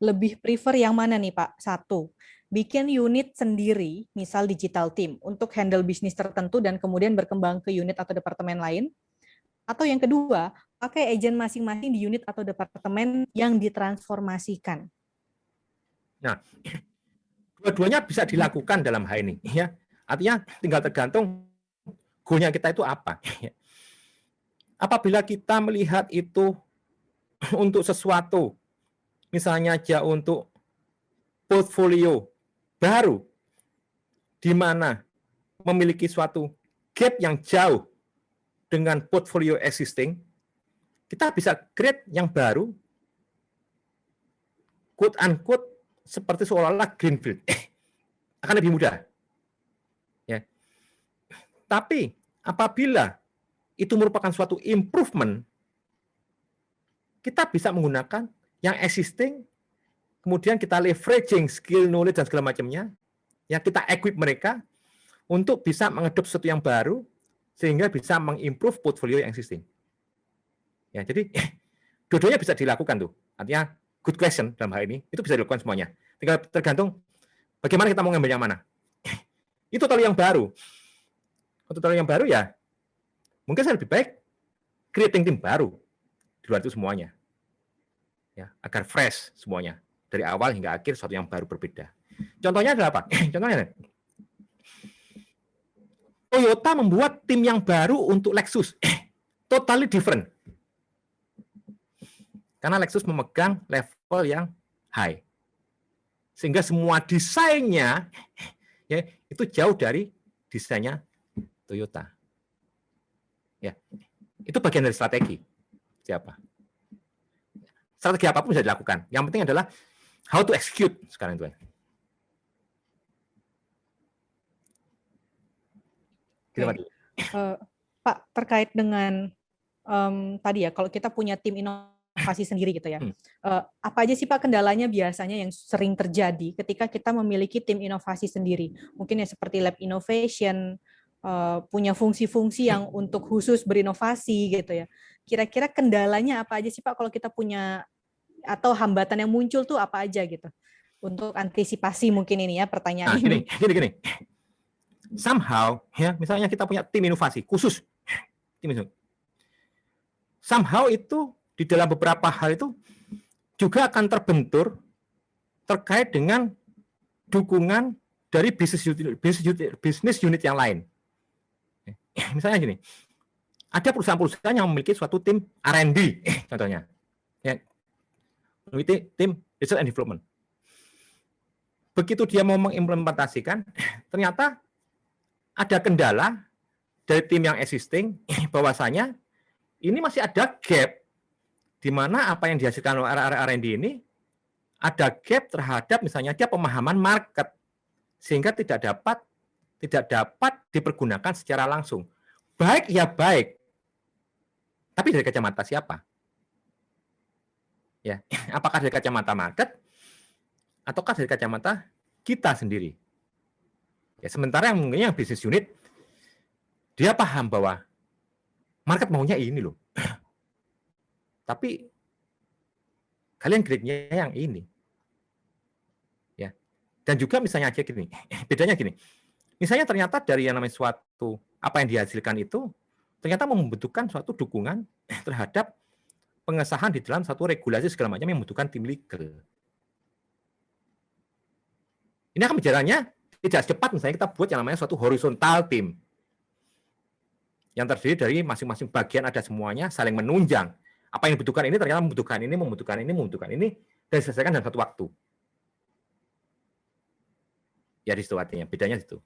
lebih prefer yang mana nih Pak? Satu, bikin unit sendiri, misal digital team, untuk handle bisnis tertentu dan kemudian berkembang ke unit atau departemen lain. Atau yang kedua, pakai agent masing-masing di unit atau departemen yang ditransformasikan. Nah, dua-duanya bisa dilakukan dalam hal ini, ya. Artinya tinggal tergantung goalnya kita itu apa. Apabila kita melihat itu untuk sesuatu, misalnya aja untuk portfolio baru, di mana memiliki suatu gap yang jauh dengan portfolio existing, kita bisa create yang baru, quote unquote, seperti seolah-olah greenfield. Akan lebih mudah. Ya. Tapi apabila itu merupakan suatu improvement, kita bisa menggunakan yang existing, kemudian kita leveraging skill, knowledge, dan segala macamnya, ya kita equip mereka untuk bisa mengadopsi sesuatu yang baru, sehingga bisa mengimprove portfolio yang existing. Ya, jadi dua-duanya bisa dilakukan tuh. Artinya good question dalam hal ini, itu bisa dilakukan semuanya. Tinggal tergantung bagaimana kita mau ngambil yang mana. Itu tali yang baru. Untuk tali yang baru ya, mungkin saya lebih baik creating tim baru di luar itu semuanya. Ya, agar fresh semuanya. Dari awal hingga akhir sesuatu yang baru berbeda. Contohnya adalah apa? Contohnya Toyota membuat tim yang baru untuk Lexus. Totally different. Karena Lexus memegang level yang high. Sehingga semua desainnya ya, itu jauh dari desainnya Toyota. Ya, itu bagian dari strategi. Siapa? Strategi apapun bisa dilakukan. Yang penting adalah how to execute sekarang itu. Okay. Pak, terkait dengan tadi ya, kalau kita punya tim inovasi sendiri gitu ya, apa aja sih Pak kendalanya biasanya yang sering terjadi ketika kita memiliki tim inovasi sendiri? Mungkin ya seperti lab innovation, punya fungsi-fungsi yang untuk khusus berinovasi gitu ya. Kira-kira kendalanya apa aja sih Pak kalau kita punya, atau hambatan yang muncul tuh apa aja gitu? Untuk antisipasi mungkin ini ya pertanyaan ini. Gini. Somehow, ya, misalnya kita punya tim inovasi khusus, tim inovasi. Somehow itu di dalam beberapa hal itu juga akan terbentur terkait dengan dukungan dari bisnis unit yang lain. Misalnya gini, ada perusahaan-perusahaan yang memiliki suatu tim R&D, contohnya, ya, memiliki tim research and development. Begitu dia mau mengimplementasikan, ternyata ada kendala dari tim yang existing, bahwasanya ini masih ada gap di mana apa yang dihasilkan oleh R&D ini ada gap terhadap misalnya dia pemahaman market, sehingga tidak dapat dipergunakan secara langsung. Baik ya baik, tapi dari kacamata siapa? Ya, apakah dari kacamata market ataukah dari kacamata kita sendiri? Ya, sementara yang bisnis unit dia paham bahwa market maunya ini loh. Tapi kalian grade-nya yang ini. Ya. Dan juga misalnya aja gini, bedanya gini. Misalnya ternyata dari yang namanya suatu apa yang dihasilkan itu ternyata membutuhkan suatu dukungan terhadap pengesahan di dalam satu regulasi segala macam yang membutuhkan tim legal. Ini akan berjalannya tidak secepat misalnya kita buat yang namanya suatu horizontal team yang terdiri dari masing-masing bagian ada semuanya saling menunjang. Apa yang dibutuhkan ini ternyata membutuhkan ini, dan diselesaikan dalam satu waktu. Ya di situ artinya, bedanya itu.